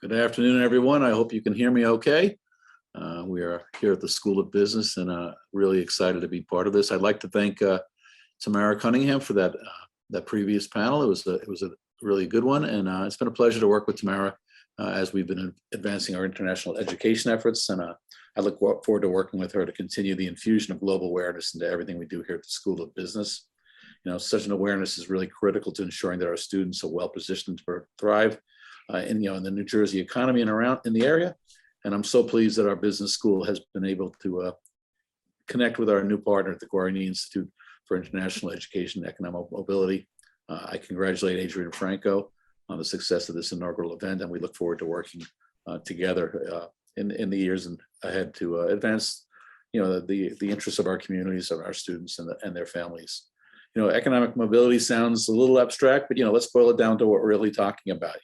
Good afternoon, everyone. I hope you can hear me okay. We are here at the School of Business and really excited to be part of this. I'd like to thank Tamara Cunningham for that previous panel. It was a really good one, and it's been a pleasure to work with Tamara as we've been advancing our international education efforts. And I look forward to working with her to continue the infusion of global awareness into everything we do here at the School of Business. You know, such an awareness is really critical to ensuring that our students are well positioned to thrive in the New Jersey economy and around in the area. And I'm so pleased that our business school has been able to connect with our new partner at the Guarini Institute for International Education and Economic Mobility. I congratulate Adrian Franco on the success of this inaugural event, and we look forward to working together in the years ahead to advance, the interests of our communities, of our students, and their families. Economic mobility sounds a little abstract, but let's boil it down to what we're really talking about.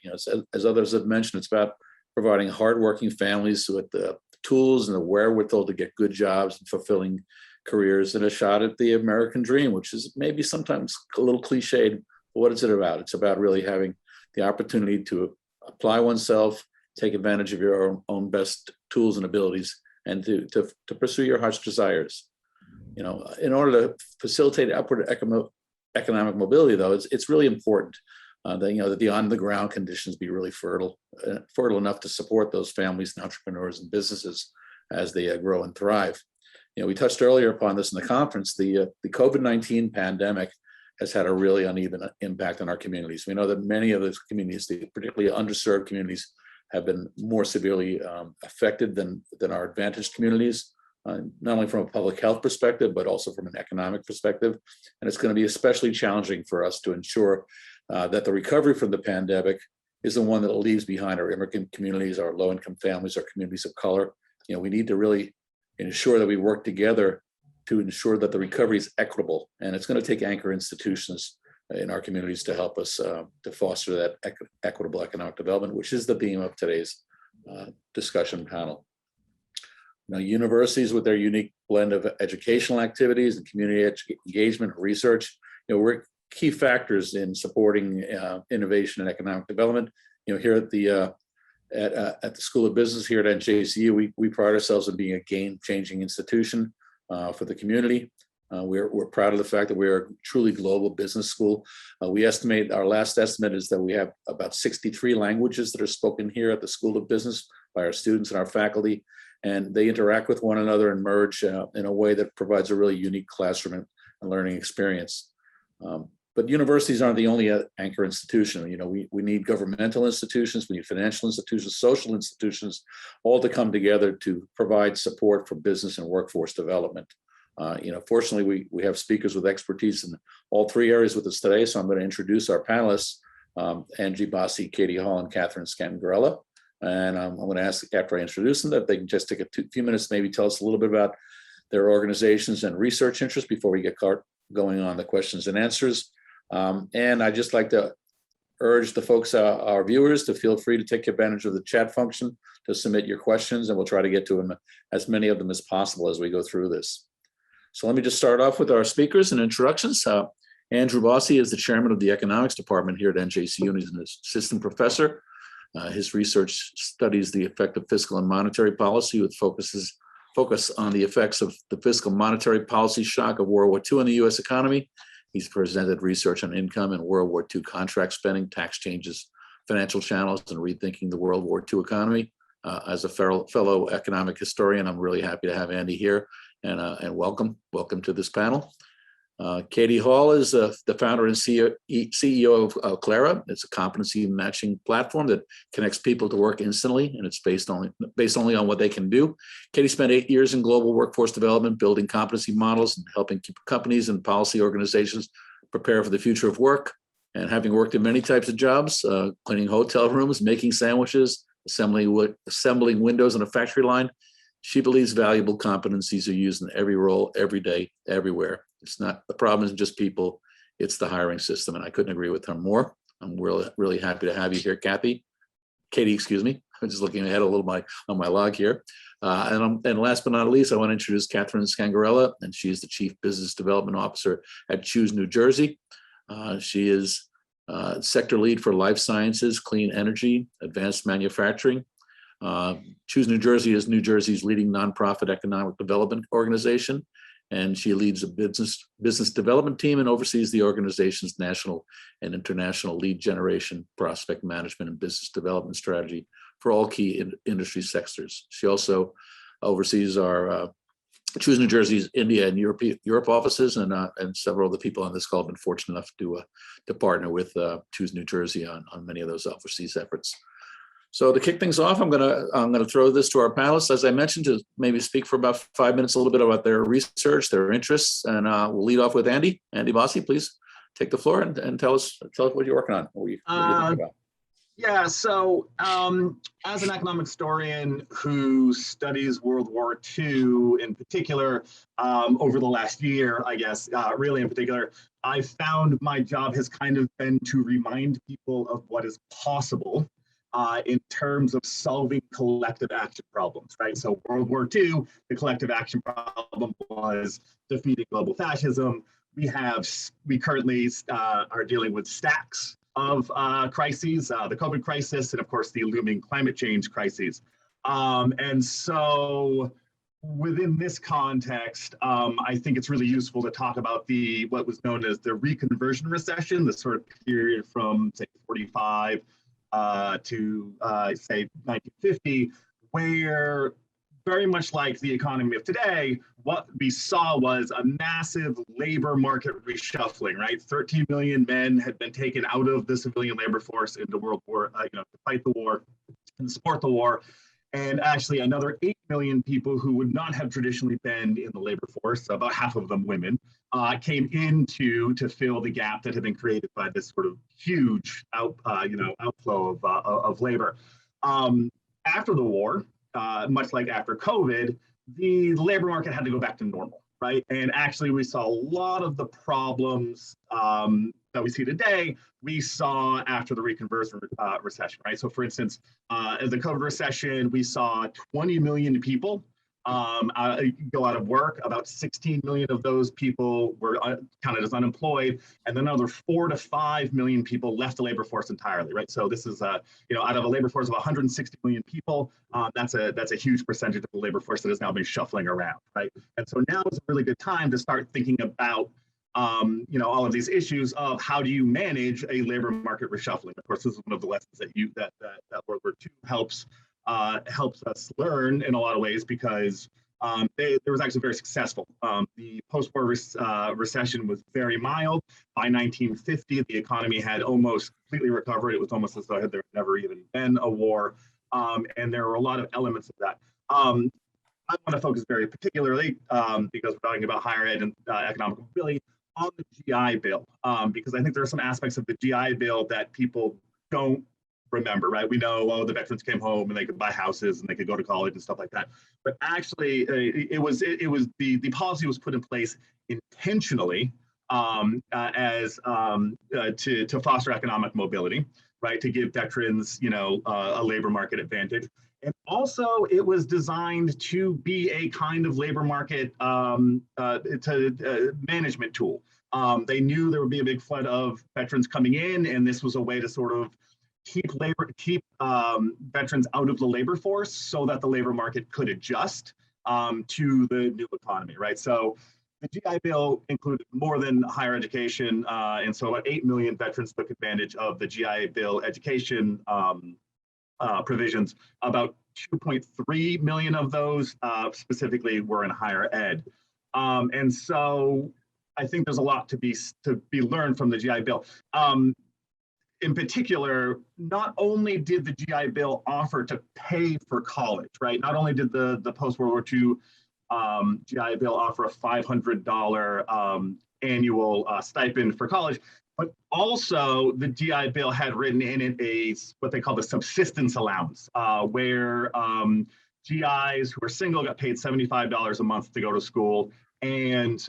As others have mentioned, it's about providing hardworking families with the tools and the wherewithal to get good jobs and fulfilling careers and a shot at the American dream, which is maybe sometimes a little cliched. But what is it about? It's about really having the opportunity to apply oneself, take advantage of your own best tools and abilities, and to pursue your heart's desires. In order to facilitate upward economic mobility, though, it's really important that the on-the-ground conditions be really fertile enough to support those families and entrepreneurs and businesses as they grow and thrive. We touched earlier upon this in the conference. The COVID-19 pandemic has had a really uneven impact on our communities. We know that many of those communities, particularly underserved communities, have been more severely affected than our advantaged communities. Not only from a public health perspective, but also from an economic perspective. And it's going to be especially challenging for us to ensure that the recovery from the pandemic is the one that leaves behind our immigrant communities, our low-income families, our communities of color. We need to really ensure that we work together to ensure that the recovery is equitable. And it's going to take anchor institutions in our communities to help us to foster that equitable economic development, which is the theme of today's discussion panel. Universities with their unique blend of educational activities and community engagement and research, we're key factors in supporting innovation and economic development. Here at the School of Business here at NJCU, we pride ourselves on being a game-changing institution for the community. We're proud of the fact that we are a truly global business school. We estimate, our last estimate is that we have about 63 languages that are spoken here at the School of Business by our students and our faculty. And they interact with one another and merge in a way that provides a really unique classroom and learning experience. But universities aren't the only anchor institution. We need governmental institutions, we need financial institutions, social institutions, all to come together to provide support for business and workforce development. Fortunately, we have speakers with expertise in all three areas with us today. So I'm going to introduce our panelists, Andrew Bossie, Katie Hall, and Catherine Scangarella. And I'm going to ask, after I introduce them, that they can just take a few minutes, maybe tell us a little bit about their organizations and research interests before we get going on the questions and answers. And I'd just like to urge the folks, our viewers, to feel free to take advantage of the chat function to submit your questions, and we'll try to get to them, as many of them as possible as we go through this. So let me just start off with our speakers and introductions. Andrew Bossie is the chairman of the economics department here at NJCU, and he's an assistant professor. His research studies the effect of fiscal and monetary policy with focus on the effects of the fiscal monetary policy shock of World War II in the U.S. economy. He's presented research on income and World War II contract spending, tax changes, financial channels, and rethinking the World War II economy. As a fellow economic historian, I'm really happy to have Andy here, and welcome to this panel. Katie Hall is the founder and CEO of Claira. It's a competency matching platform that connects people to work instantly, and it's based only on what they can do. Katie spent 8 years in global workforce development, building competency models and helping companies and policy organizations prepare for the future of work. And having worked in many types of jobs, cleaning hotel rooms, making sandwiches, assembling windows on a factory line, she believes valuable competencies are used in every role, every day, everywhere. It's not, the problem isn't just people, it's the hiring system. And I couldn't agree with her more. I'm really happy to have you here, Katie, excuse me. I'm just looking ahead a little on my log here. And last but not least, I want to introduce Catherine Scangarella, and she is the Chief Business Development Officer at Choose New Jersey. She is sector lead for life sciences, clean energy, advanced manufacturing. Choose New Jersey is New Jersey's leading nonprofit economic development organization, and she leads a business development team and oversees the organization's national and international lead generation, prospect management, and business development strategy for all key industry sectors. She also oversees our Choose New Jersey's India and Europe offices, and several of the people on this call have been fortunate enough to partner with Choose New Jersey on many of those overseas efforts. So to kick things off, I'm gonna throw this to our panelists, as I mentioned, to maybe speak for about 5 minutes, a little bit about their research, their interests, and we'll lead off with Andy. Andy Bossie, please take the floor and tell us what you're working on, what you're thinking about. Yeah, so as an economic historian who studies World War II in particular, over the last year, I guess, really in particular, I found my job has kind of been to remind people of what is possible in terms of solving collective action problems, right? So World War II, the collective action problem was defeating global fascism. We currently are dealing with stacks of crises, the COVID crisis, and of course the looming climate change crises. And so within this context, I think it's really useful to talk about what was known as the Reconversion Recession, the sort of period from say 45 to say 1950, where very much like the economy of today, what we saw was a massive labor market reshuffling, right? 13 million men had been taken out of the civilian labor force into World War, to fight the war and support the war. And actually another 8 million people who would not have traditionally been in the labor force, about half of them women, came in to fill the gap that had been created by this sort of huge outflow of labor. After the war, much like after COVID, the labor market had to go back to normal, right? And actually we saw a lot of the problems that we see today, we saw after the Reconversion Recession, right? So for instance, in the COVID recession, we saw 20 million people go out of work. About 16 million of those people were counted as unemployed, and then another 4 to 5 million people left the labor force entirely, right? So this is, out of a labor force of 160 million people, that's a huge percentage of the labor force that has now been shuffling around, right? And so now is a really good time to start thinking about all of these issues of how do you manage a labor market reshuffling. Of course, this is one of the lessons that World War II helps us learn in a lot of ways, because there was actually very successful. The post-war recession was very mild. By 1950, the economy had almost completely recovered. It was almost as though there had never even been a war, and there were a lot of elements of that. I want to focus very particularly, because we're talking about higher ed and economic mobility, on the GI Bill, because I think there are some aspects of the GI Bill that people don't remember, right? We know, the veterans came home and they could buy houses and they could go to college and stuff like that. But actually, the policy was put in place intentionally to foster economic mobility, right? To give veterans, a labor market advantage. And also, it was designed to be a kind of labor market management tool. They knew there would be a big flood of veterans coming in, and this was a way to sort of keep veterans out of the labor force so that the labor market could adjust to the new economy, right? So the GI Bill included more than higher education, and so about 8 million veterans took advantage of the GI Bill education provisions. About 2.3 million of those specifically were in higher ed. And so I think there's a lot to be learned from the GI Bill. In particular, not only did the GI Bill offer to pay for college, right? Not only did the post-World War II GI Bill offer a $500 annual stipend for college, but also the GI Bill had written in it what they call the subsistence allowance, where GIs who were single got paid $75 a month to go to school, and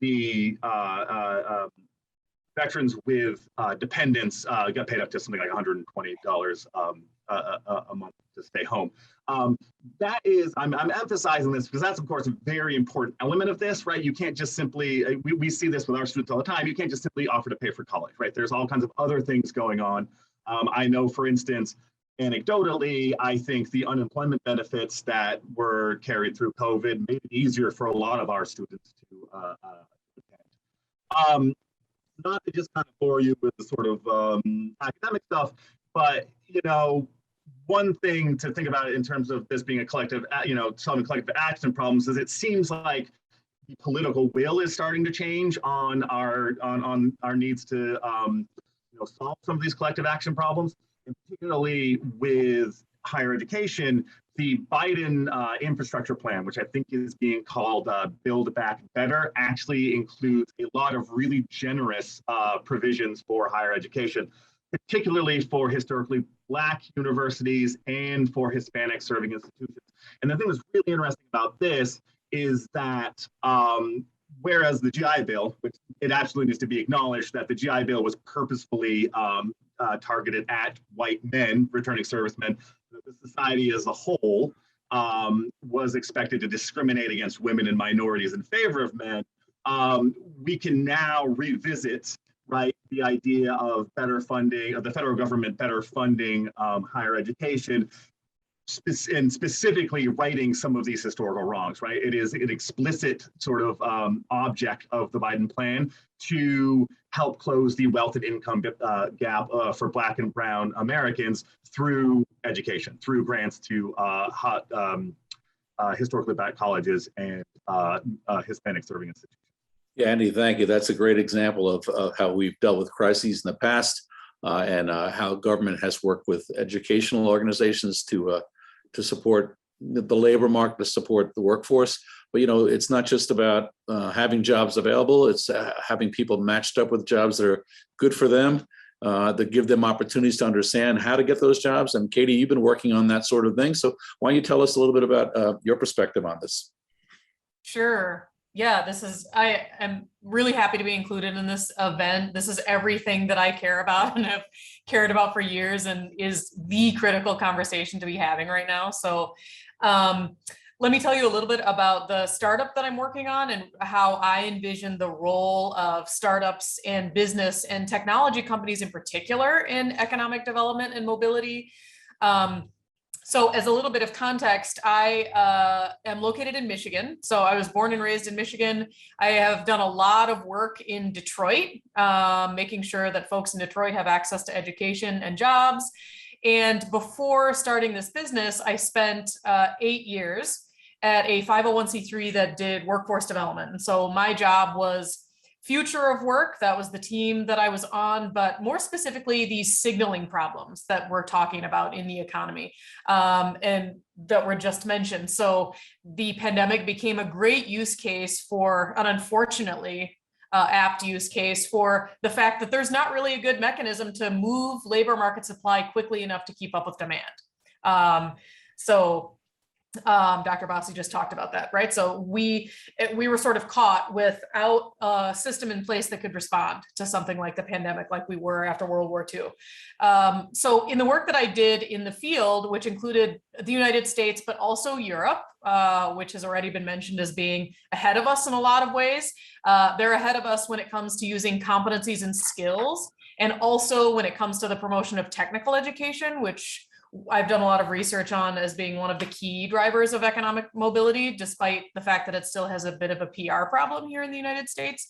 the veterans with dependents got paid up to something like $120 a month to stay home. That is, I'm emphasizing this because that's, of course, a very important element of this, right? You can't just simply, we see this with our students all the time, you can't just simply offer to pay for college, right? There's all kinds of other things going on. I know, for instance, anecdotally, I think the unemployment benefits that were carried through COVID made it easier for a lot of our students to attend. Not to just kind of bore you with the sort of academic stuff, but, you know, one thing to think about in terms of this being a collective, solving collective action problems is it seems like the political will is starting to change on our needs to solve some of these collective action problems, and particularly with higher education. The Biden infrastructure plan, which I think is being called Build Back Better, actually includes a lot of really generous provisions for higher education, particularly for historically Black universities and for Hispanic serving institutions. And the thing that's really interesting about this is that whereas the GI Bill, which it absolutely needs to be acknowledged that the GI Bill was purposefully targeted at white men, returning servicemen, the society as a whole was expected to discriminate against women and minorities in favor of men. We can now revisit, right, the idea of better funding, of the federal government better funding higher education, and specifically righting some of these historical wrongs, right? It is an explicit sort of object of the Biden plan to help close the wealth and income gap for Black and Brown Americans through education, through grants to historically Black colleges and Hispanic serving institutions. Yeah, Andy, thank you. That's a great example of how we've dealt with crises in the past and how government has worked with educational organizations to support the labor market, to support the workforce. But, it's not just about having jobs available. It's having people matched up with jobs that are good for them, that give them opportunities to understand how to get those jobs. And Katie, you've been working on that sort of thing. So why don't you tell us a little bit about your perspective on this? Sure. Yeah, I am really happy to be included in this event. This is everything that I care about and have cared about for years, and is the critical conversation to be having right now. So let me tell you a little bit about the startup that I'm working on and how I envision the role of startups and business and technology companies in particular in economic development and mobility. So as a little bit of context, I am located in Michigan. So I was born and raised in Michigan. I have done a lot of work in Detroit, making sure that folks in Detroit have access to education and jobs. And before starting this business, I spent 8 years at a 501c3 that did workforce development. And so my job was future of work. That was the team that I was on, but more specifically, these signaling problems that we're talking about in the economy and that were just mentioned. So the pandemic became a great use case for, an unfortunately apt use case for the fact that there's not really a good mechanism to move labor market supply quickly enough to keep up with demand. Dr. Bossie just talked about that, right? So we were sort of caught without a system in place that could respond to something like the pandemic, like we were after World War II. So in the work that I did in the field, which included the United States, but also Europe, which has already been mentioned as being ahead of us in a lot of ways. They're ahead of us when it comes to using competencies and skills, and also when it comes to the promotion of technical education, which I've done a lot of research on as being one of the key drivers of economic mobility, despite the fact that it still has a bit of a PR problem here in the United States.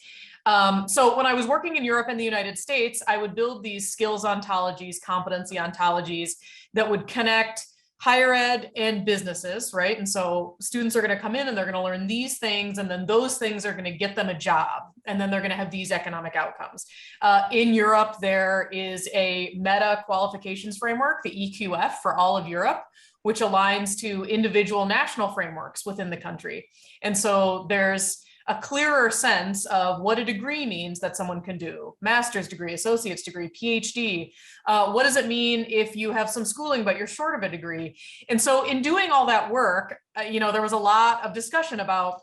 So when I was working in Europe and the United States, I would build these skills ontologies, competency ontologies that would connect higher ed and businesses, right? And so students are going to come in and they're going to learn these things, and then those things are going to get them a job, and then they're going to have these economic outcomes. In Europe, there is a meta qualifications framework, the EQF for all of Europe, which aligns to individual national frameworks within the country. And so there's a clearer sense of what a degree means that someone can do. Master's degree, associate's degree, PhD. What does it mean if you have some schooling, but you're short of a degree? And so in doing all that work, there was a lot of discussion about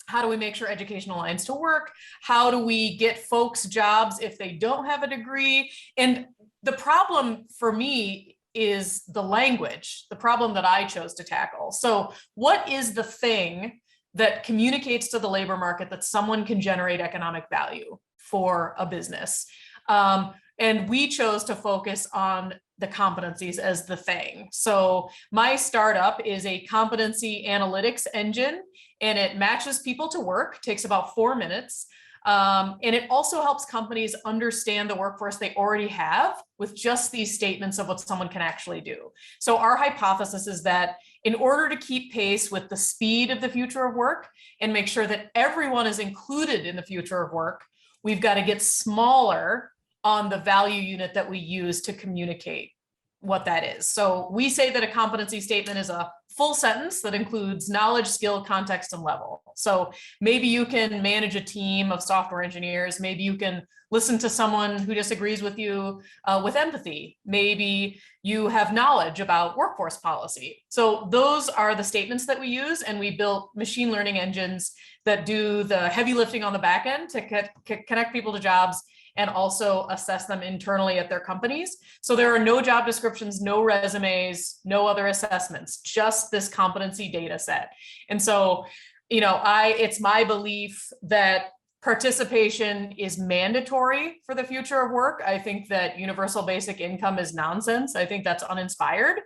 how do we make sure education aligns to work? How do we get folks jobs if they don't have a degree? And the problem for me is the language, the problem that I chose to tackle. So what is the thing that communicates to the labor market that someone can generate economic value for a business? And we chose to focus on the competencies as the thing. So my startup is a competency analytics engine, and it matches people to work, takes about 4 minutes. And it also helps companies understand the workforce they already have with just these statements of what someone can actually do. So our hypothesis is that in order to keep pace with the speed of the future of work and make sure that everyone is included in the future of work, we've got to get smaller on the value unit that we use to communicate what that is. So we say that a competency statement is a full sentence that includes knowledge, skill, context, and level. So maybe you can manage a team of software engineers. Maybe you can listen to someone who disagrees with you with empathy. Maybe you have knowledge about workforce policy. So those are the statements that we use, and we built machine learning engines that do the heavy lifting on the back end to connect people to jobs and also assess them internally at their companies. So there are no job descriptions, no resumes, no other assessments, just this competency data set. And so, it's my belief that participation is mandatory for the future of work. I think that universal basic income is nonsense. I think that's uninspired.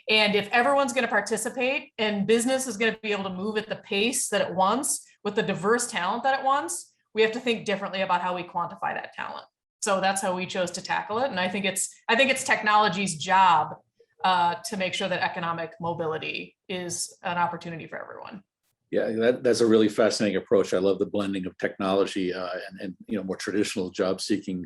And if everyone's going to participate and business is going to be able to move at the pace that it wants with the diverse talent that it wants, we have to think differently about how we quantify that talent. So that's how we chose to tackle it. And I think it's technology's job to make sure that economic mobility is an opportunity for everyone. Yeah, that's a really fascinating approach. I love the blending of technology and more traditional job seeking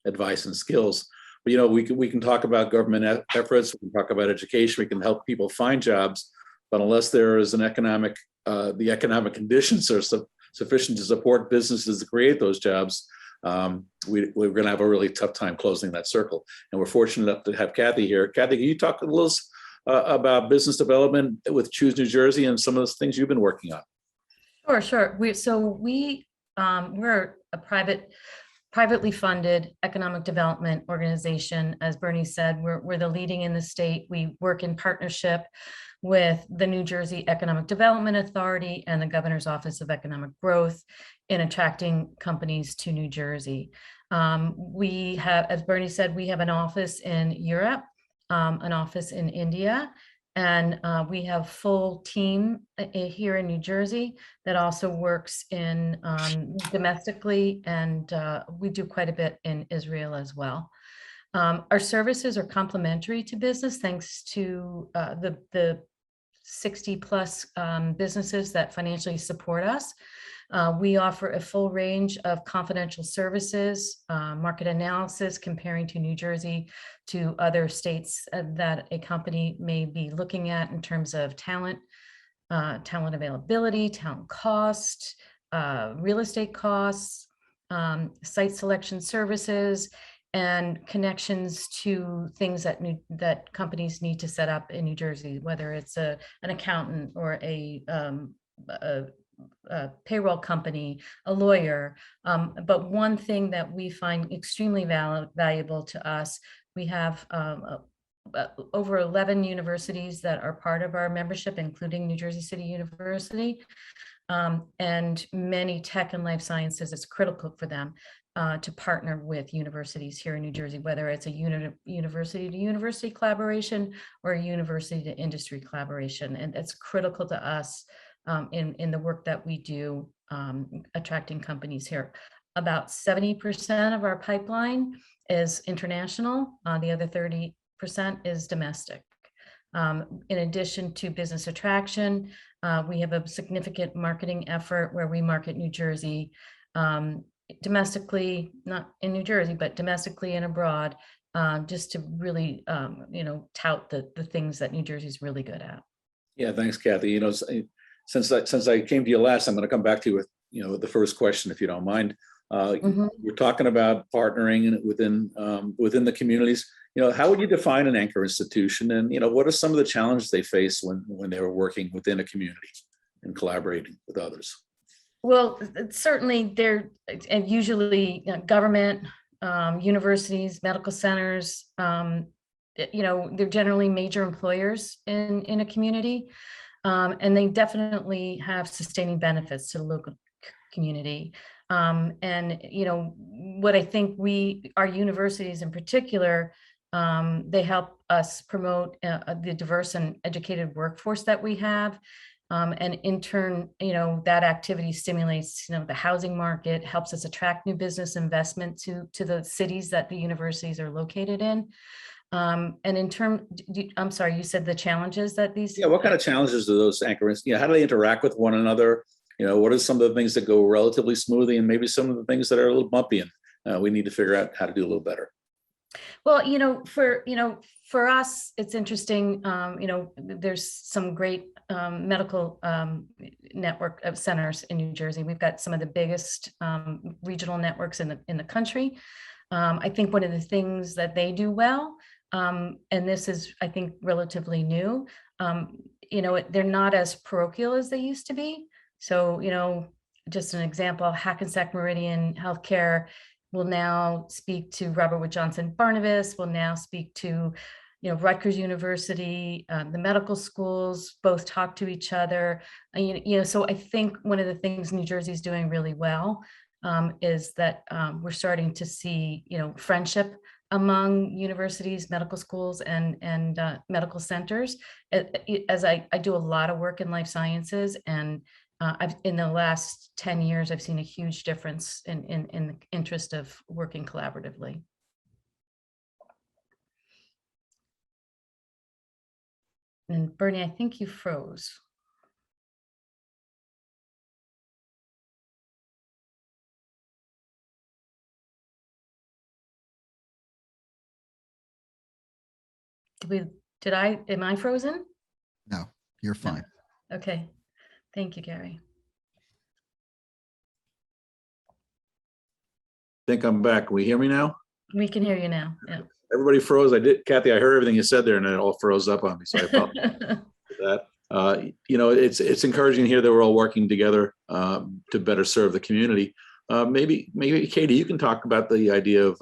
advice and skills. But we can talk about government efforts, we can talk about education, we can help people find jobs, but unless there is the economic conditions are sufficient to support businesses to create those jobs, we're going to have a really tough time closing that circle. And we're fortunate enough to have Kathy here. Kathy, can you talk a little about business development with Choose New Jersey and some of those things you've been working on? Sure. We're a privately funded economic development organization. As Bernie said, we're the leading in the state. We work in partnership with the New Jersey Economic Development Authority and the Governor's Office of Economic Growth in attracting companies to New Jersey. We have, as Bernie said, we have an office in Europe, an office in India, and we have full team here in New Jersey that also works in domestically, and we do quite a bit in Israel as well. Our services are complementary to business thanks to the 60 plus businesses that financially support us. We offer a full range of confidential services, market analysis, comparing to New Jersey to other states that a company may be looking at in terms of talent availability, talent cost, real estate costs, site selection services, and connections to things that companies need to set up in New Jersey, whether it's an accountant or a payroll company, a lawyer. But one thing that we find extremely valuable to us, we have over 11 universities that are part of our membership, including New Jersey City University, and many tech and life sciences. It's critical for them to partner with universities here in New Jersey, whether it's a university to university collaboration or a university to industry collaboration. And it's critical to us in the work that we do, attracting companies here. About 70% of our pipeline is international. The other 30% is domestic. In addition to business attraction, we have a significant marketing effort where we market New Jersey domestically, not in New Jersey, but domestically and abroad, just to really, tout the things that New Jersey is really good at. Yeah, thanks, Kathy. Since I came to you last, I'm going to come back to you with the first question, if you don't mind. We're talking about partnering within the communities. How would you define an anchor institution, and what are some of the challenges they face when they were working within a community and collaborating with others? Well, certainly they're usually government, universities, medical centers, they're generally major employers in a community. And they definitely have sustaining benefits to the local community. And, what I think our universities in particular, they help us promote the diverse and educated workforce that we have. And in turn, that activity stimulates, the housing market, helps us attract new business investment to the cities that the universities are located in. And I'm sorry, you said the challenges that these. Yeah, what kind of challenges do those anchors, how do they interact with one another? What are some of the things that go relatively smoothly and maybe some of the things that are a little bumpy and we need to figure out how to do a little better? Well, for us, it's interesting. There's some great medical network of centers in New Jersey. We've got some of the biggest regional networks in the country. I think one of the things that they do well, and this is, I think, relatively new, they're not as parochial as they used to be. So, just an example, Hackensack Meridian Healthcare will now speak to Robert Wood Johnson Barnabas, will now speak to, Rutgers University, the medical schools, both talk to each other. So I think one of the things New Jersey is doing really well is that we're starting to see, friendship among universities, medical schools, and medical centers. As I do a lot of work in life sciences, and in the last 10 years, I've seen a huge difference in the interest of working collaboratively. And Bernie, I think you froze. Am I frozen? No, you're fine. Okay. Thank you, Gary. I think I'm back. Can we hear me now? We can hear you now. Yeah. Everybody froze. Kathy, I heard everything you said there and it all froze up on me. So I apologize for that. It's encouraging to hear that we're all working together to better serve the community. Maybe Katie, you can talk about the idea of,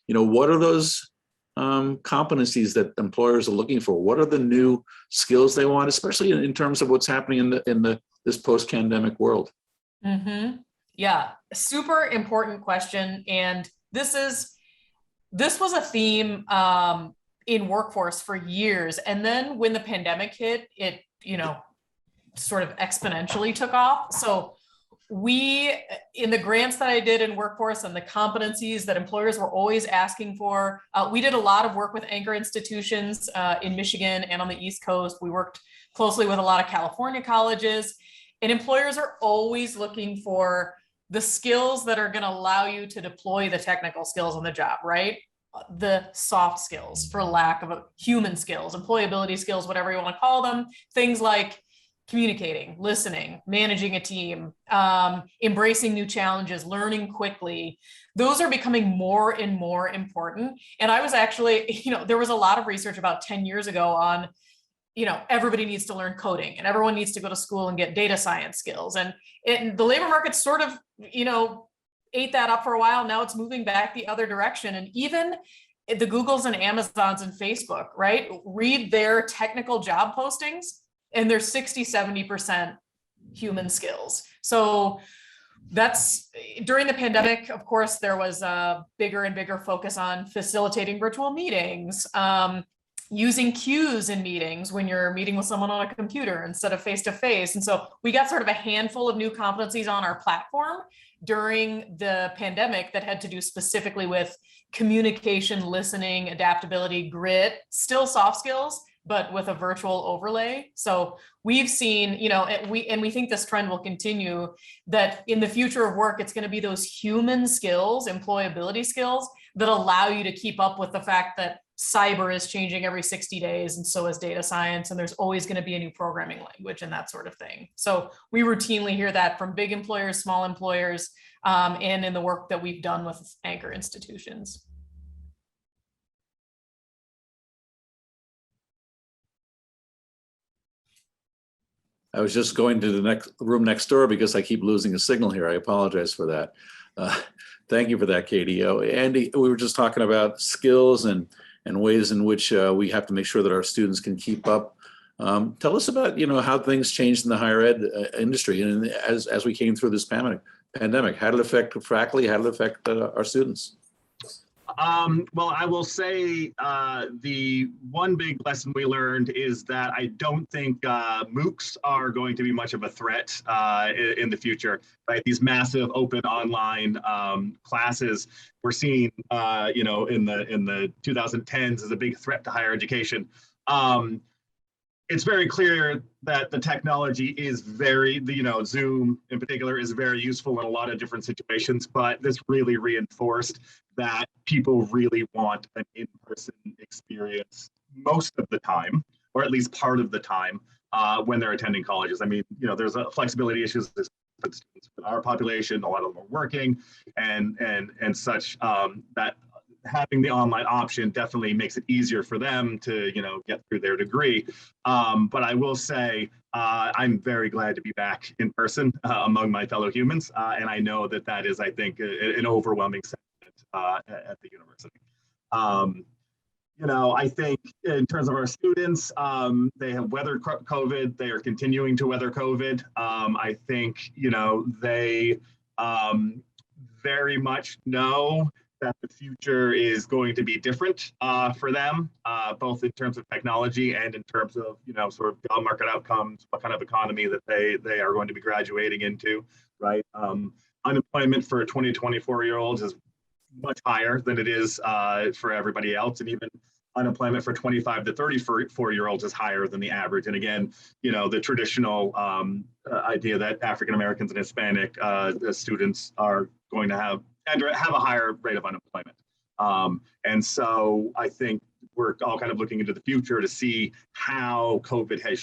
what are those competencies that employers are looking for? What are the new skills they want, especially in terms of what's happening in this post-pandemic world? Mm-hmm. Yeah, super important question. And this was a theme in workforce for years. And then when the pandemic hit, it, sort of exponentially took off. So in the grants that I did in workforce and the competencies that employers were always asking for, we did a lot of work with anchor institutions in Michigan and on the East Coast. We worked closely with a lot of California colleges, and employers are always looking for the skills that are going to allow you to deploy the technical skills on the job, right? The soft skills, for lack of human skills, employability skills, whatever you want to call them, things like communicating, listening, managing a team, embracing new challenges, learning quickly. Those are becoming more and more important. And I was actually, there was a lot of research about 10 years ago on, everybody needs to learn coding and everyone needs to go to school and get data science skills. And the labor market sort of, ate that up for a while. Now it's moving back the other direction. And even the Googles and Amazons and Facebook, right? Read their technical job postings and they're 60-70% human skills. So that's during the pandemic. Of course, there was a bigger and bigger focus on facilitating virtual meetings, using cues in meetings when you're meeting with someone on a computer instead of face-to-face. And so we got sort of a handful of new competencies on our platform during the pandemic that had to do specifically with communication, listening, adaptability, grit, still soft skills, but with a virtual overlay. So we've seen, we think this trend will continue, that in the future of work, it's going to be those human skills, employability skills, that allow you to keep up with the fact that cyber is changing every 60 days, and so is data science, and there's always going to be a new programming language and that sort of thing. So we routinely hear that from big employers, small employers, and in the work that we've done with anchor institutions. I was just going to the next room next door because I keep losing a signal here. I apologize for that. Thank you for that, Katie. Andy, we were just talking about skills and and ways in which we have to make sure that our students can keep up. Tell us about, how things changed in the higher ed industry, and as we came through this pandemic, how did it affect faculty? How did it affect our students? Well, I will say the one big lesson we learned is that I don't think MOOCs are going to be much of a threat in the future, right? These massive open online classes we're seeing, in the 2010s as a big threat to higher education. It's very clear that the technology is Zoom in particular is very useful in a lot of different situations, but this really reinforced that people really want an in-person experience most of the time, or at least part of the time when they're attending colleges. I mean, there's flexibility issues with students with our population, a lot of them are working and such, that having the online option definitely makes it easier for them to, get through their degree. But I will say, I'm very glad to be back in person among my fellow humans. And I know that is, I think, an overwhelming sentiment at the university. I think in terms of our students, they have weathered COVID. They are continuing to weather COVID. I think, they very much know that the future is going to be different for them, both in terms of technology and in terms of, sort of job market outcomes, what kind of economy that they are going to be graduating into, right? Unemployment for 20 to 24-year-olds is much higher than it is for everybody else. And even unemployment for 25 to 34-year-olds is higher than the average. And again, the traditional idea that African Americans and Hispanic students are going to have a higher rate of unemployment. And so I think we're all kind of looking into the future to see how COVID has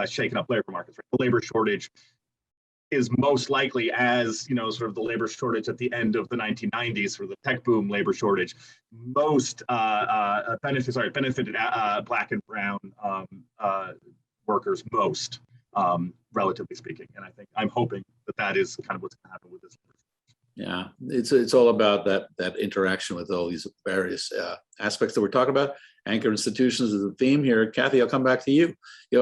shaken up labor markets. Right? The labor shortage is most likely as, sort of the labor shortage at the end of the 1990s for the tech boom labor shortage, most benefited Black and brown workers most, relatively speaking. And I'm hoping that is kind of what's going to happen with this. Yeah, it's all about that interaction with all these various aspects that we're talking about. Anchor institutions is the theme here. Kathy, I'll come back to you.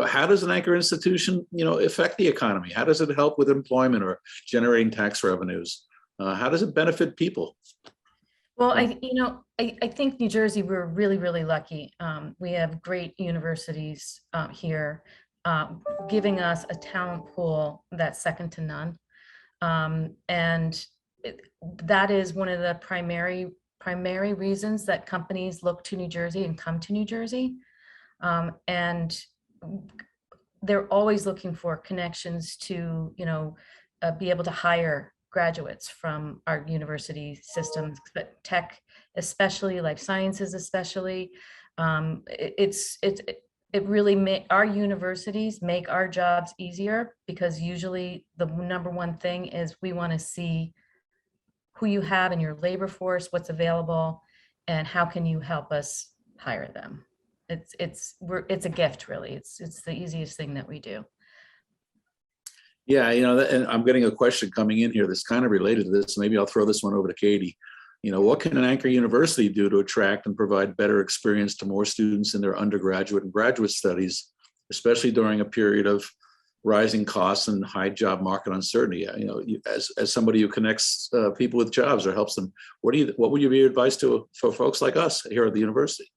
How does an anchor institution, affect the economy? How does it help with employment or generating tax revenues? How does it benefit people? Well, I think New Jersey, we're really, really lucky. We have great universities here, giving us a talent pool that's second to none. And that is one of the primary reasons that companies look to New Jersey and come to New Jersey. And they're always looking for connections to, be able to hire graduates from our university systems, but tech, especially life sciences, especially. It really our universities make our jobs easier, because usually the number one thing is we want to see who you have in your labor force, what's available, and how can you help us hire them. It's a gift, really. It's the easiest thing that we do. Yeah, and I'm getting a question coming in here that's kind of related to this. Maybe I'll throw this one over to Katie. What can an anchor university do to attract and provide better experience to more students in their undergraduate and graduate studies, especially during a period of rising costs and high job market uncertainty? As somebody who connects people with jobs or helps them, what would you be advice for folks like us here at the university?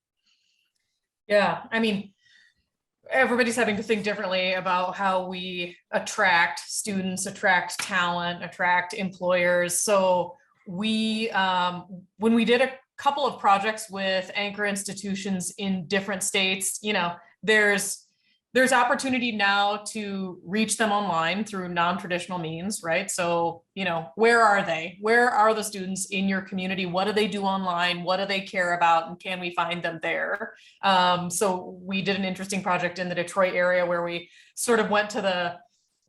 Yeah, I mean, everybody's having to think differently about how we attract students, attract talent, attract employers. So we, when we did a couple of projects with anchor institutions in different states, there's opportunity now to reach them online through non-traditional means, right? So, where are they? Where are the students in your community? What do they do online? What do they care about? And can we find them there? So we did an interesting project in the Detroit area where we sort of went to the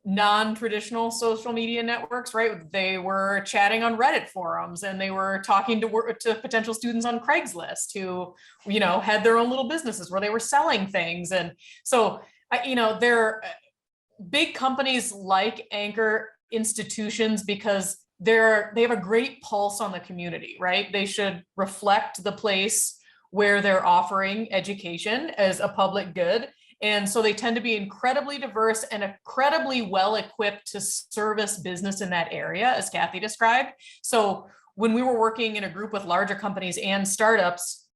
non-traditional social media networks, right? They were chatting on Reddit forums, and they were talking to potential students on Craigslist who, had their own little businesses where they were selling things. And so, they're big companies like anchor institutions because they have a great pulse on the community, right? They should reflect the place where they're offering education as a public good. And so they tend to be incredibly diverse and incredibly well equipped to service business in that area, as Kathy described. So when we were working in a group with larger companies and startups,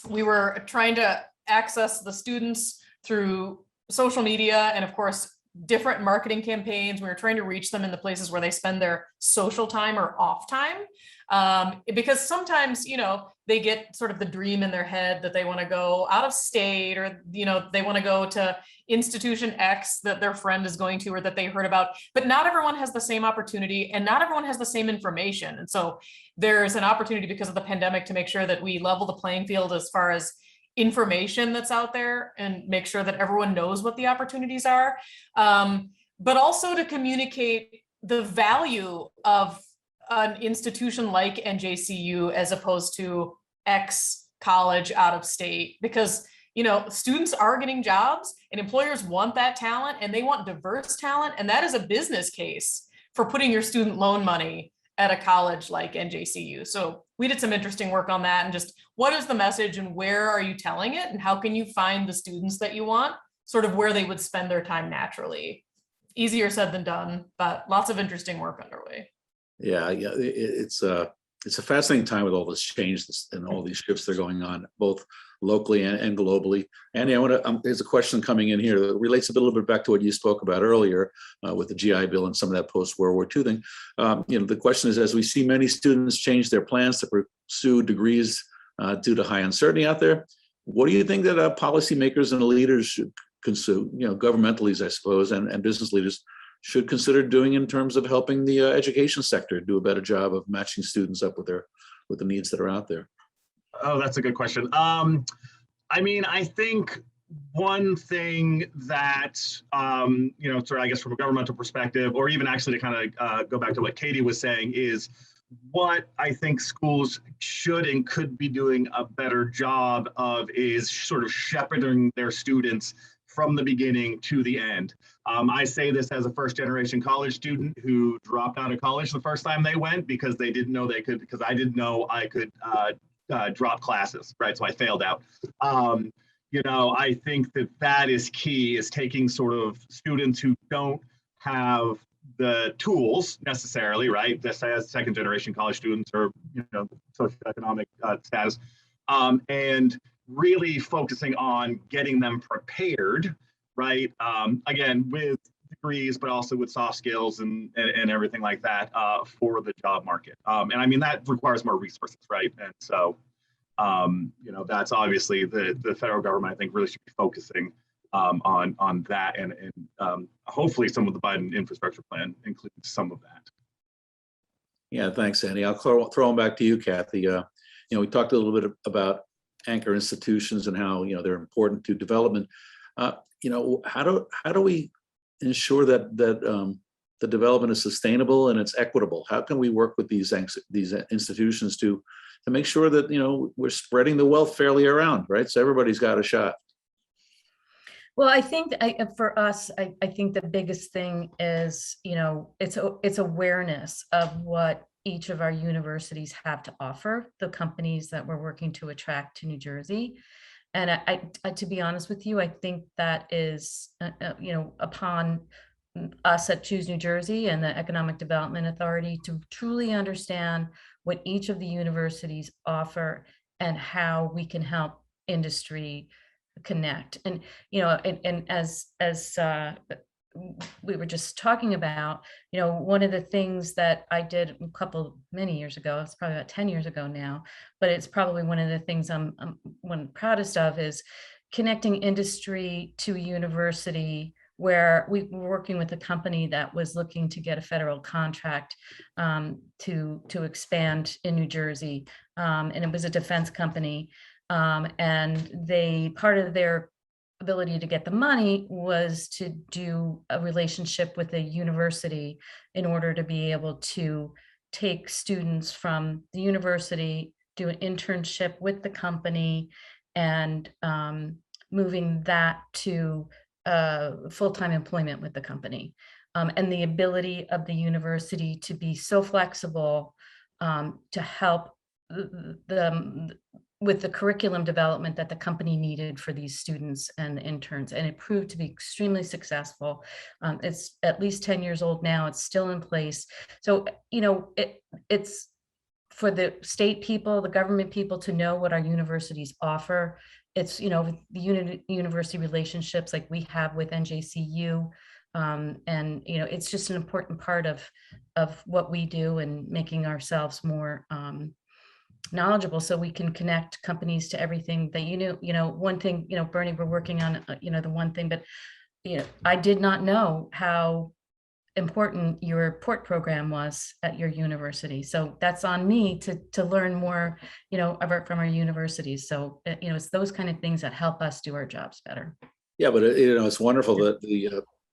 we were trying to access the students through social media and, of course, different marketing campaigns. We were trying to reach them in the places where they spend their social time or off time. Because sometimes, they get sort of the dream in their head that they want to go out of state, or, they want to go to institution X that their friend is going to, or that they heard about, but not everyone has the same opportunity and not everyone has the same information. And so there's an opportunity because of the pandemic to make sure that we level the playing field as far as information that's out there and make sure that everyone knows what the opportunities are, but also to communicate the value of an institution like NJCU as opposed to X college out of state, because students are getting jobs and employers want that talent and they want diverse talent, and that is a business case for putting your student loan money at a college like NJCU. So we did some interesting work on that, and just what is the message and where are you telling it, and how can you find the students that you want, sort of where they would spend their time naturally. Easier said than done, but lots of interesting work underway. Yeah, it's a fascinating time with all this change and all these shifts that are going on, both locally and globally. And there's a question coming in here that relates a little bit back to what you spoke about earlier with the GI Bill and some of that post-World War II thing. The question is, as we see many students change their plans to pursue degrees due to high uncertainty out there, what do you think that policymakers and leaders should consider, governmental leaders, I suppose, and business leaders should consider doing in terms of helping the education sector do a better job of matching students up with the needs that are out there? Oh, that's a good question. I think one thing that, sort of, I guess, from a governmental perspective, or even actually to kind of go back to what Katie was saying, is what I think schools should and could be doing a better job of is sort of shepherding their students from the beginning to the end. I say this as a first-generation college student who dropped out of college the first time they went because they didn't know they could, because I didn't know I could drop classes, right? So I failed out. I think that is key, is taking sort of students who don't have the tools necessarily, right? Just as second-generation college students or, socioeconomic status, and really focusing on getting them prepared, right? Again, with degrees, but also with soft skills and everything like that for the job market. And that requires more resources, right? And so, that's obviously the federal government, I think, really should be focusing on that, and hopefully some of the Biden infrastructure plan includes some of that. Yeah, thanks, Andy. I'll throw them back to you, Kathy. We talked a little bit about anchor institutions and how they're important to development. How do we ensure that the development is sustainable and it's equitable? How can we work with these institutions to make sure that we're spreading the wealth fairly around, right? So everybody's got a shot. Well, I think for us, I think the biggest thing is, it's awareness of what each of our universities have to offer, the companies that we're working to attract to New Jersey. And I to be honest with you, I think that is, upon us at Choose New Jersey and the Economic Development Authority to truly understand what each of the universities offer and how we can help industry connect. And, and as we were just talking about, one of the things that I did many years ago, it's probably about 10 years ago now, but it's probably one of the things I'm proudest of, is connecting industry to a university where we were working with a company that was looking to get a federal contract to expand in New Jersey. And it was a defense company. And part of their ability to get the money was to do a relationship with a university in order to be able to take students from the university, do an internship with the company, and moving that to full-time employment with the company. And the ability of the university to be so flexible to help with the curriculum development that the company needed for these students and the interns, and it proved to be extremely successful. It's at least 10 years old now. It's still in place. So, it's for the state people, the government people to know what our universities offer. It's, the university relationships like we have with NJCU. And, it's just an important part of what we do and making ourselves more knowledgeable so we can connect companies to everything that, one thing, Bernie, we're working on, the one thing, but, I did not know how important your port program was at your university. So that's on me to learn more, about from our universities. So, it's those kind of things that help us do our jobs better. Yeah, but it's wonderful that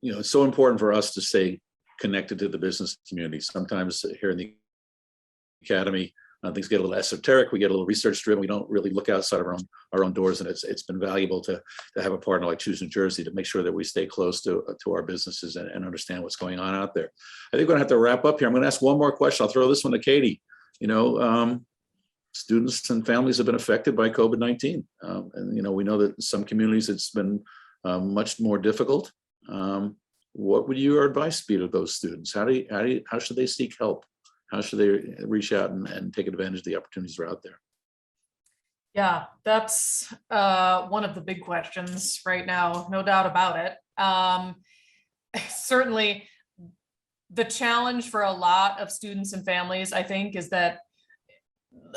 it's so important for us to stay connected to the business community. Sometimes here in the academy, things get a little esoteric. We get a little research driven. We don't really look outside of our own doors, and it's been valuable to have a partner like Choose New Jersey to make sure that we stay close to our businesses and understand what's going on out there. I think we're going to have to wrap up here. I'm going to ask one more question. I'll throw this one to Katie. Students and families have been affected by COVID-19, and we know that in some communities it's been much more difficult. What would your advice be to those students? How should they seek help? How should they reach out and take advantage of the opportunities that are out there? Yeah, that's one of the big questions right now, no doubt about it. Certainly, the challenge for a lot of students and families, I think, is that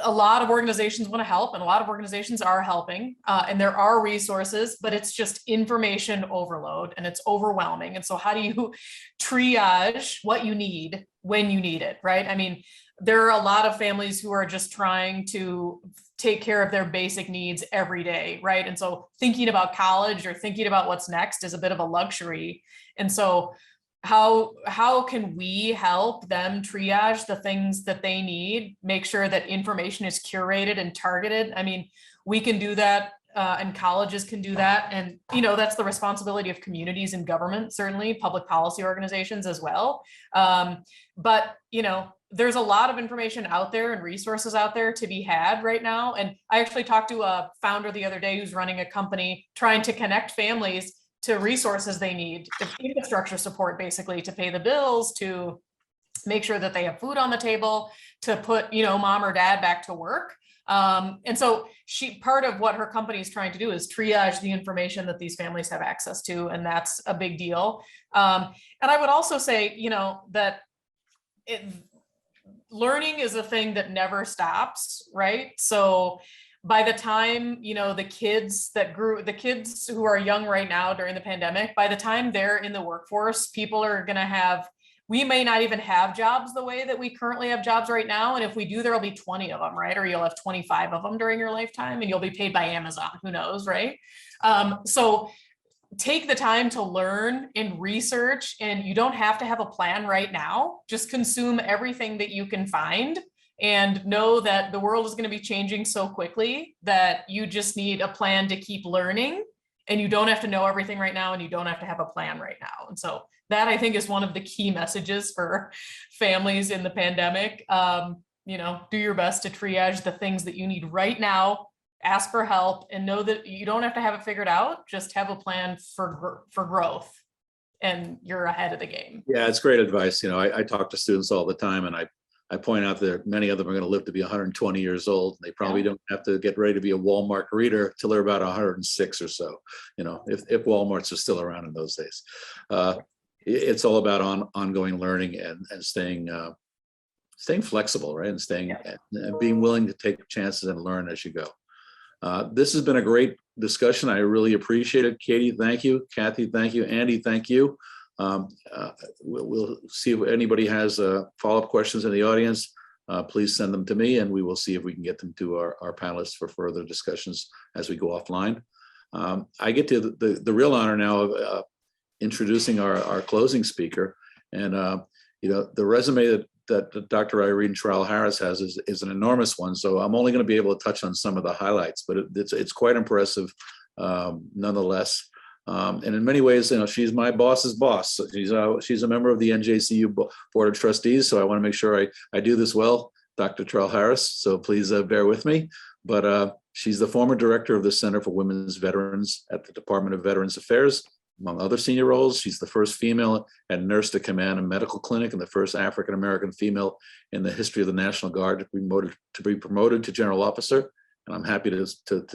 a lot of organizations want to help, and a lot of organizations are helping, and there are resources, but it's just information overload and it's overwhelming. And so how do you triage what you need when you need it, right? I mean, there are a lot of families who are just trying to take care of their basic needs every day, right? And so thinking about college or thinking about what's next is a bit of a luxury. And so how can we help them triage the things that they need, make sure that information is curated and targeted? I mean, we can do that, and colleges can do that. And, that's the responsibility of communities and government, certainly public policy organizations as well. But, there's a lot of information out there and resources out there to be had right now. And I actually talked to a founder the other day who's running a company trying to connect families to resources they need, infrastructure support, basically, to pay the bills, to make sure that they have food on the table, to put, mom or dad back to work. And so part of what her company is trying to do is triage the information that these families have access to. And that's a big deal. And I would also say, that learning is a thing that never stops, right? So by the time, the kids who are young right now during the pandemic, by the time they're in the workforce, people are going to we may not even have jobs the way that we currently have jobs right now. And if we do, there'll be 20 of them, right? Or you'll have 25 of them during your lifetime, and you'll be paid by Amazon, who knows, right? So take the time to learn and research, and you don't have to have a plan right now. Just consume everything that you can find, and know that the world is going to be changing so quickly that you just need a plan to keep learning, and you don't have to know everything right now, and you don't have to have a plan right now. And so that, I think, is one of the key messages for families in the pandemic. Do your best to triage the things that you need right now, ask for help, and know that you don't have to have it figured out. Just have a plan for growth, and you're ahead of the game. Yeah, it's great advice. I talk to students all the time, and I point out that many of them are going to live to be 120 years old. They probably don't have to get ready to be a Walmart greeter till they're about 106 or so, if Walmarts are still around in those days. It's all about ongoing learning and staying flexible, right? And being willing to take chances and learn as you go. This has been a great discussion. I really appreciate it. Katie, thank you. Kathy, thank you. Andy, thank you. We'll see if anybody has follow-up questions in the audience. Please send them to me, and we will see if we can get them to our panelists for further discussions as we go offline. I get to the real honor now of introducing our closing speaker. And the resume that Dr. Irene Terrell-Harris has is an enormous one. So I'm only going to be able to touch on some of the highlights, but it's quite impressive nonetheless. And in many ways, she's my boss's boss. She's a member of the NJCU Board of Trustees. So I want to make sure I do this well, Dr. Terrell-Harris. So please bear with me. But She's the former director of the Center for Women's Veterans at the Department of Veterans Affairs. Among other senior roles, she's the first female and nurse to command a medical clinic and the first African-American female in the history of the National Guard to be promoted to general officer. And I'm happy to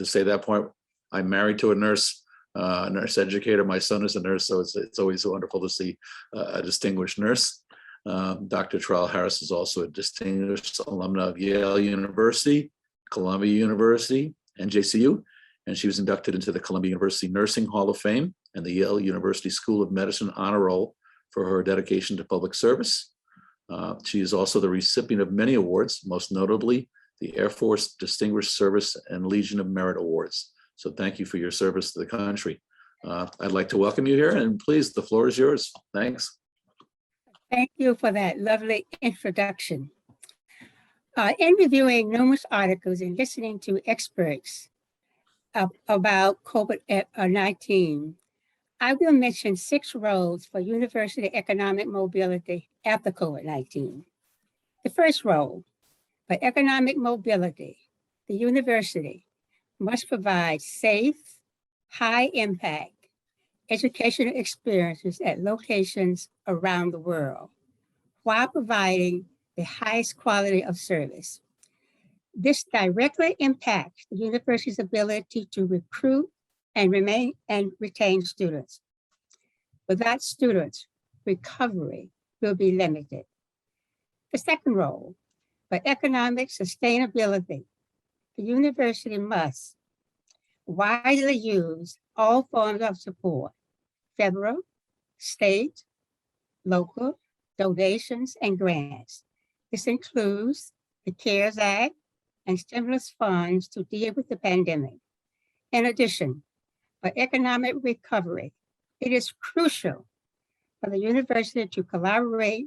say that point. I'm married to a nurse educator. My son is a nurse, so it's always wonderful to see a distinguished nurse. Dr. Trowell Harris is also a distinguished alumna of Yale University, Columbia University, NJCU, and she was inducted into the Columbia University Nursing Hall of Fame and the Yale University School of Medicine Honor Roll for her dedication to public service. She is also the recipient of many awards, most notably the Air Force Distinguished Service and Legion of Merit Awards. So thank you for your service to the country. I'd like to welcome you here, and please, the floor is yours. Thanks. Thank you for that lovely introduction. In reviewing numerous articles and listening to experts about COVID-19, I will mention 6 roles for university economic mobility after COVID-19. The first role, for economic mobility, the university must provide safe, high-impact educational experiences at locations around the world, while providing the highest quality of service. This directly impacts the university's ability to recruit and retain students. Without students, recovery will be limited. The second role, for economic sustainability, the university must widely use all forms of support, federal, state, local, donations, and grants. This includes the CARES Act and stimulus funds to deal with the pandemic. In addition, for economic recovery, it is crucial for the university to collaborate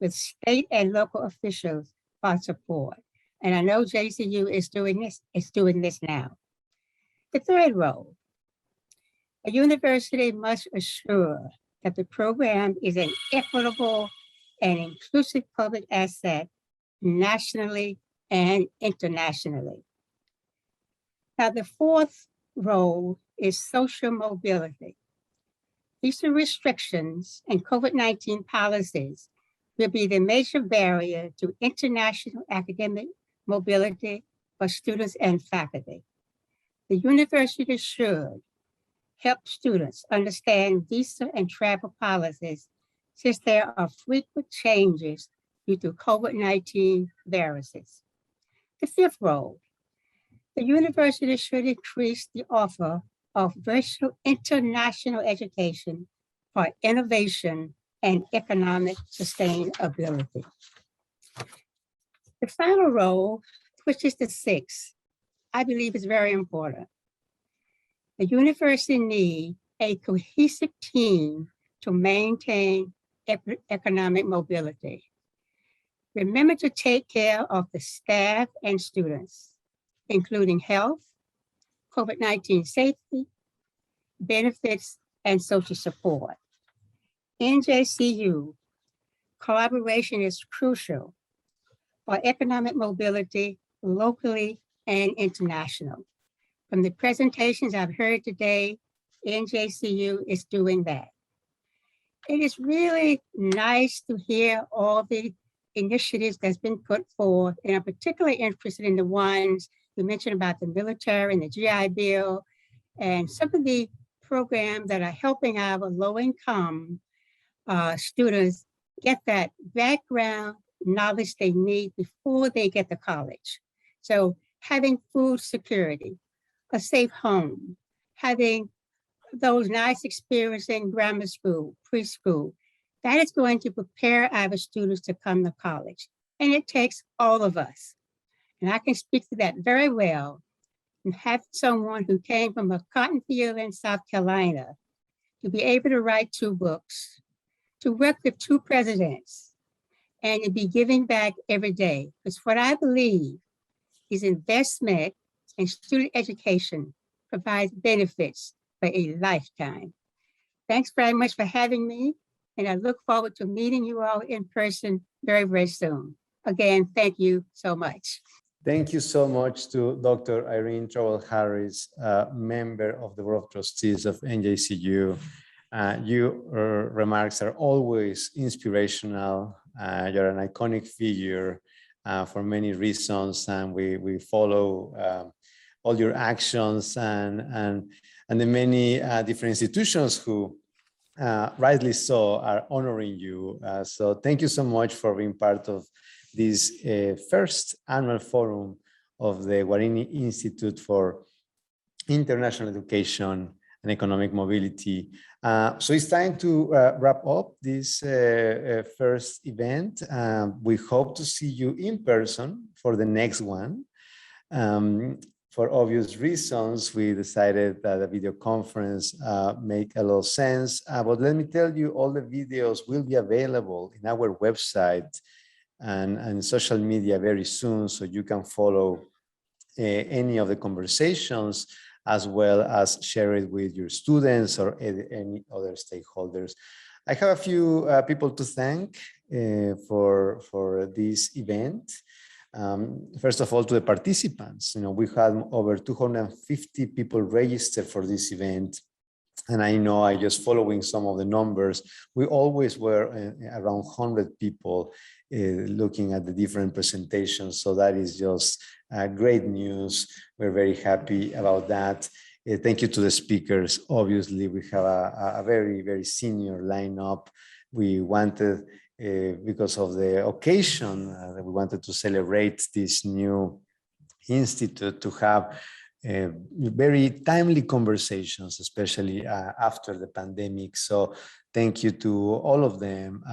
with state and local officials for support. And I know JCU is doing this now. The third role, a university must assure that the program is an equitable and inclusive public asset nationally and internationally. Now, the fourth role is social mobility. Visa restrictions and COVID-19 policies will be the major barrier to international academic mobility for students and faculty. The university should help students understand visa and travel policies, since there are frequent changes due to COVID-19 viruses. The fifth role, the university should increase the offer of virtual international education for innovation and economic sustainability. The final role, which is the sixth, I believe is very important. The university needs a cohesive team to maintain economic mobility. Remember to take care of the staff and students, including health, COVID-19 safety, benefits, and social support. NJCU collaboration is crucial for economic mobility locally and international. From the presentations I've heard today, NJCU is doing that. It is really nice to hear all the initiatives that's been put forth, and I'm particularly interested in the ones you mentioned about the military and the GI Bill, and some of the programs that are helping our low-income students get that background knowledge they need before they get to college. So having food security, a safe home, having those nice experiences in grammar school, preschool, that is going to prepare our students to come to college. And it takes all of us. And I can speak to that very well. And have someone who came from a cotton field in South Carolina to be able to write 2 books, to work with 2 presidents, and to be giving back every day. Because what I believe is investment in student education provides benefits for a lifetime. Thanks very much for having me, and I look forward to meeting you all in person very, very soon. Again, thank you so much. Thank you so much to Dr. Irene Trowell-Harris, member of the Board of Trustees of NJCU. Your remarks are always inspirational. You're an iconic figure for many reasons, and we follow all your actions and the many different institutions who rightly so are honoring you. So thank you so much for being part of this first annual forum of the Guarini Institute for International Education and Economic Mobility. So it's time to wrap up this first event. We hope to see you in person for the next one. For obvious reasons, we decided that a video conference make a lot of sense. But let me tell you, all the videos will be available in our website and social media very soon, so you can follow any of the conversations as well as share it with your students or any other stakeholders. I have a few people to thank for this event. First of all, to the participants. We had over 250 people registered for this event. And I know, I just following some of the numbers, we always were around 100 people looking at the different presentations. So that is just great news. We're very happy about that. Thank you to the speakers. Obviously, we have a very, very senior lineup. We wanted, because of the occasion, we wanted to celebrate this new institute to have very timely conversations, especially after the pandemic. So thank you to all of them,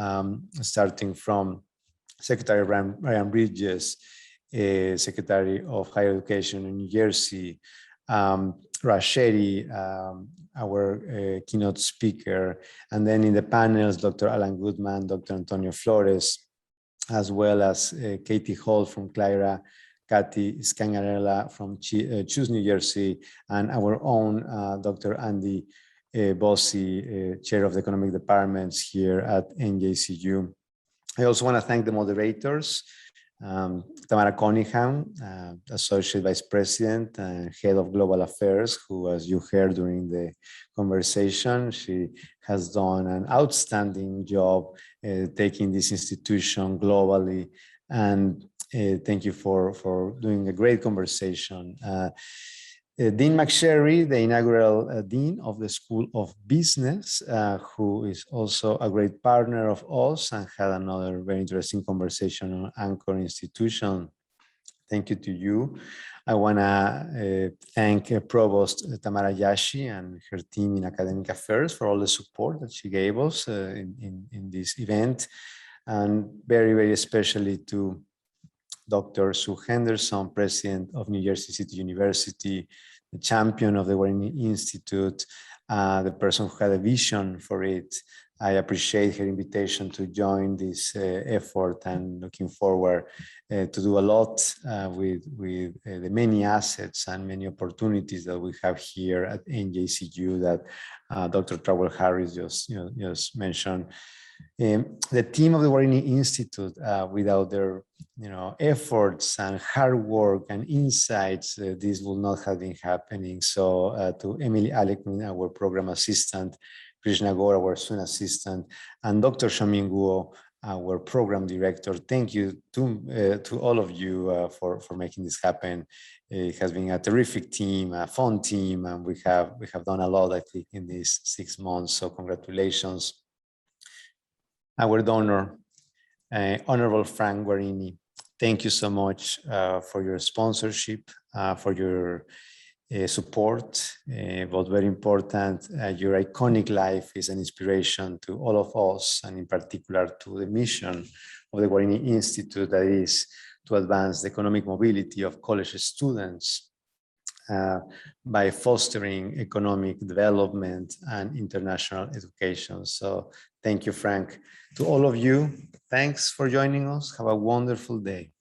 starting from Secretary Ryan Bridges, Secretary of Higher Education in New Jersey, Rasheri, our keynote speaker, and then in the panels, Dr. Alan Goodman, Dr. Antonio Flores, as well as Katie Hall from Claira, Catherine Scangarella from Choose New Jersey, and our own Dr. Andy Bossie, Chair of the Economic Departments here at NJCU. I also want to thank the moderators, Tamara Cunningham, Associate Vice President and Head of Global Affairs, who, as you heard during the conversation, she has done an outstanding job taking this institution globally. And thank you for doing a great conversation. Dean McSherry, the inaugural Dean of the School of Business, who is also a great partner of us and had another very interesting conversation on Anchor Institution. Thank you to you. I want to thank Provost Tamara Yashi and her team in Academic Affairs for all the support that she gave us in this event. And very, very especially to Dr. Sue Henderson, President of New Jersey City University, the champion of the Guarini Institute, the person who had a vision for it. I appreciate her invitation to join this effort and looking forward to do a lot with the many assets and many opportunities that we have here at NJCU that Dr. Trowell-Harris just mentioned. The team of the Guarini Institute, without their efforts and hard work and insights, this would not have been happening. So to Emily Alekmin, our program assistant, Krishna Gore, our student assistant, and Dr. Shamin Guo, our program director, thank you to all of you for making this happen. It has been a terrific team, a fun team, and we have done a lot, I think, in these 6 months. So congratulations. Our donor, Honorable Frank Guarini, thank you so much for your sponsorship, for your support, but very important, your iconic life is an inspiration to all of us, and in particular to the mission of the Guarini Institute, that is to advance the economic mobility of college students by fostering economic development and international education. So thank you, Frank. To all of you, thanks for joining us. Have a wonderful day.